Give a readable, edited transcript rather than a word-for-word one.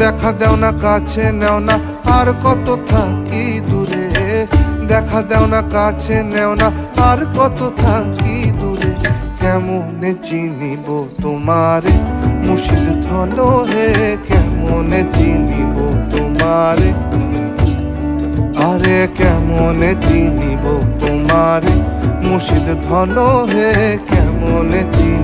দেখা দেও না কাছে নেও না আর কত থাকি দূরে, দেখা দেও না কাছে নেও না আর কত থাকি দূরে। কেমনে চিনিব তোমারে মুর্শিদ ধন হে, কেমনে চিনিব তোমারে, আরে কেমনে চিনিব তোমারে মুর্শিদ ধন হে, কেমনে চিনিব